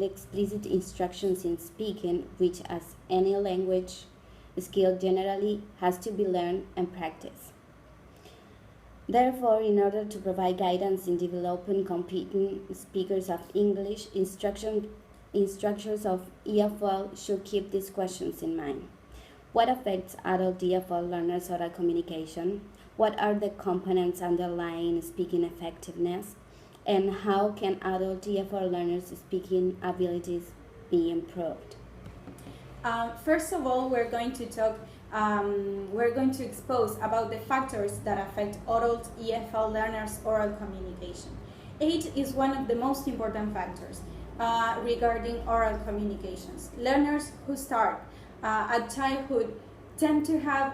explicit instructions in speaking, which, as any language skill, generally has to be learned and practiced. Therefore, in order to provide guidance in developing competent speakers of English, instructors of EFL should keep these questions in mind. What affects adult EFL learners' oral communication? What are the components underlying speaking effectiveness? And how can adult EFL learners' speaking abilities be improved? First of all, we're going to expose about the factors that affect adult EFL learners' oral communication. Age is one of the most important factors regarding oral communications. Learners who start at childhood tend to have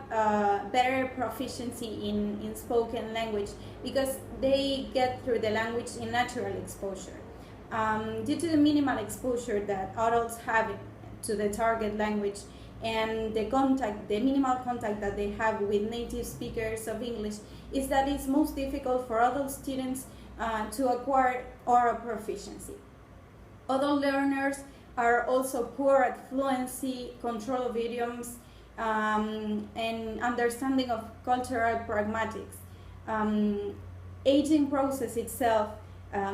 better proficiency in spoken language because they get through the language in natural exposure. Due to the minimal exposure that adults have to the target language and the minimal contact that they have with native speakers of English, is that it's most difficult for adult students to acquire oral proficiency. Adult learners are also poor at fluency, control of idioms, and understanding of cultural pragmatics. Aging process itself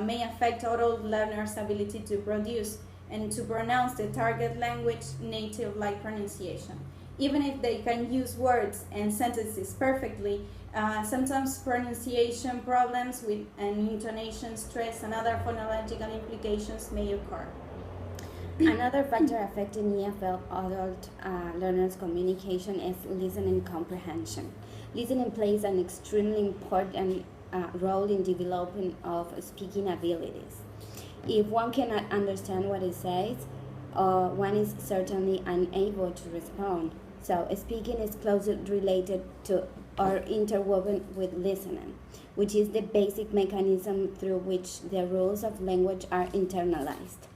may affect adult learners' ability to produce and to pronounce the target language native-like pronunciation. Even if they can use words and sentences perfectly, sometimes pronunciation problems with and intonation stress and other phonological implications may occur. Another factor affecting EFL adult learners' communication is listening comprehension. Listening plays an extremely important role in developing of speaking abilities. If one cannot understand what it says, one is certainly unable to respond. So speaking is closely related to or interwoven with listening, which is the basic mechanism through which the rules of language are internalized.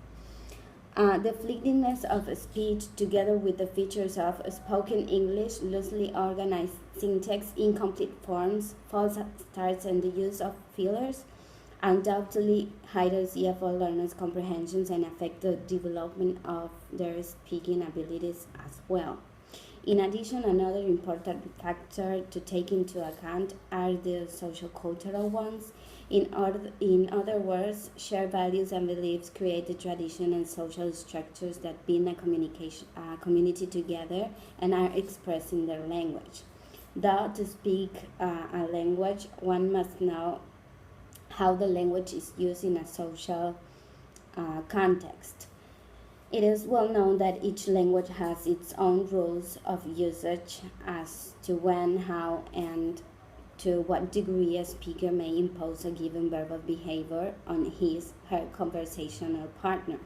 The fleetingness of speech, together with the features of spoken English, loosely organized syntax, incomplete forms, false starts, and the use of fillers, undoubtedly hinders EFL learners' comprehensions and affect the development of their speaking abilities as well. In addition, another important factor to take into account are the social-cultural ones. In other words, shared values and beliefs create the tradition and social structures that bind a community together and are expressed in their language. Though to speak a language, one must know how the language is used in a social context. It is well known that each language has its own rules of usage as to when, how, and to what degree a speaker may impose a given verbal behavior on his/her conversational partner.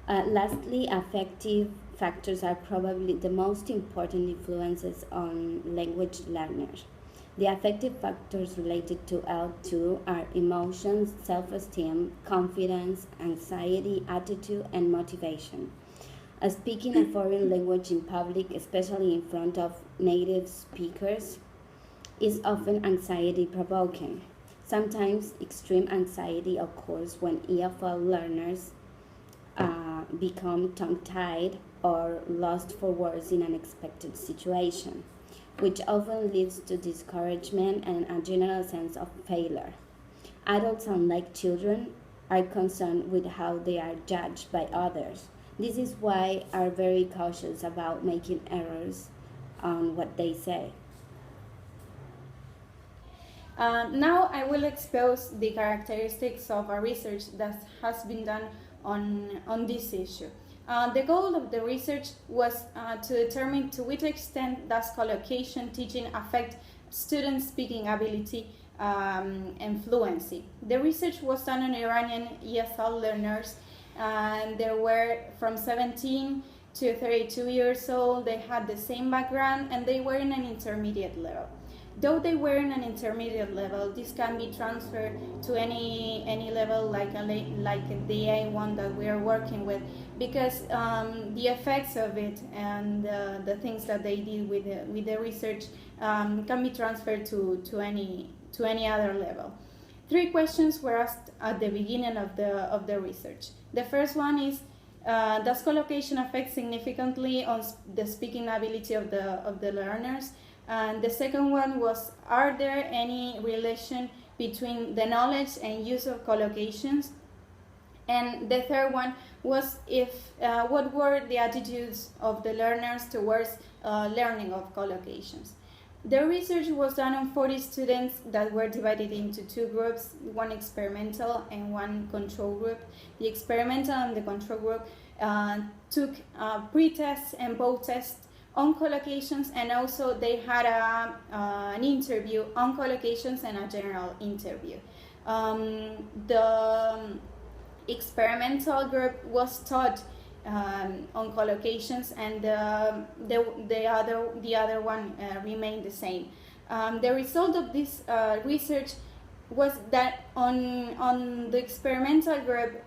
Lastly, affective factors are probably the most important influences on language learners. The affective factors related to L2 are emotions, self-esteem, confidence, anxiety, attitude, and motivation. Speaking a foreign language in public, especially in front of native speakers, is often anxiety-provoking. Sometimes extreme anxiety occurs when EFL learners become tongue-tied or lost for words in an unexpected situation, which often leads to discouragement and a general sense of failure. Adults, unlike children, are concerned with how they are judged by others. This is why are very cautious about making errors on what they say. Now I will expose the characteristics of a research that has been done on this issue. The goal of the research was to determine to which extent does collocation teaching affect students' speaking ability and fluency. The research was done on Iranian ESL learners, and they were from 17 to 32 years old. They had the same background, and they were in an intermediate level. Though they were in an intermediate level, this can be transferred to any level like the A1 that we are working with, because the effects of it and the things that they did with the research can be transferred to any other level. Three questions were asked at the beginning of the research. The first one is, does collocation affect significantly on the speaking ability of the learners? And the second one was, are there any relation between the knowledge and use of collocations? And the third one was, if what were the attitudes of the learners towards learning of collocations? The research was done on 40 students that were divided into two groups, one experimental and one control group. The experimental and the control group took pre-tests and post-tests on collocations, and also they had an interview on collocations and a general interview. The experimental group was taught on collocations, and the other one remained the same. The result of this research was that on the experimental group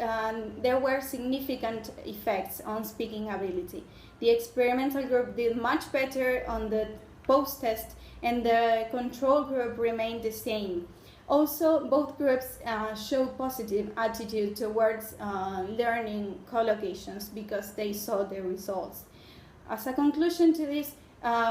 there were significant effects on speaking ability. The experimental group did much better on the post-test, and the control group remained the same. Also, both groups showed positive attitude towards learning collocations because they saw the results. As a conclusion to this,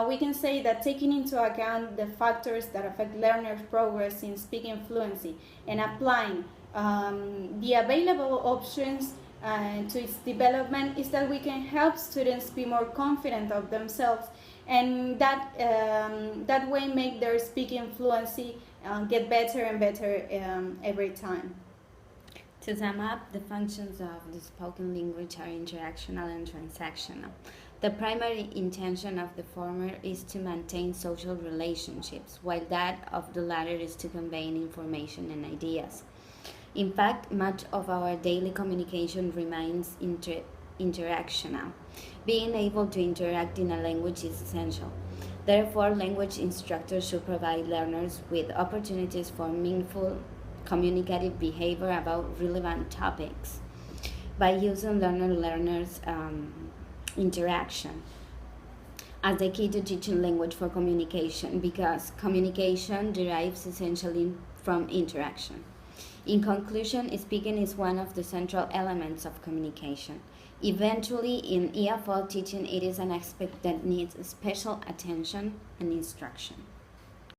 we can say that taking into account the factors that affect learners' progress in speaking fluency and applying the available options to its development, is that we can help students be more confident of themselves, and that way make their speaking fluency get better and better every time. To sum up, the functions of the spoken language are interactional and transactional. The primary intention of the former is to maintain social relationships, while that of the latter is to convey information and ideas. In fact, much of our daily communication remains interactional. Being able to interact in a language is essential. Therefore, language instructors should provide learners with opportunities for meaningful communicative behavior about relevant topics by using learner-learners interaction as the key to teaching language for communication, because communication derives essentially from interaction. In conclusion, speaking is one of the central elements of communication. Eventually, in EFL teaching, it is an aspect that needs special attention and instruction.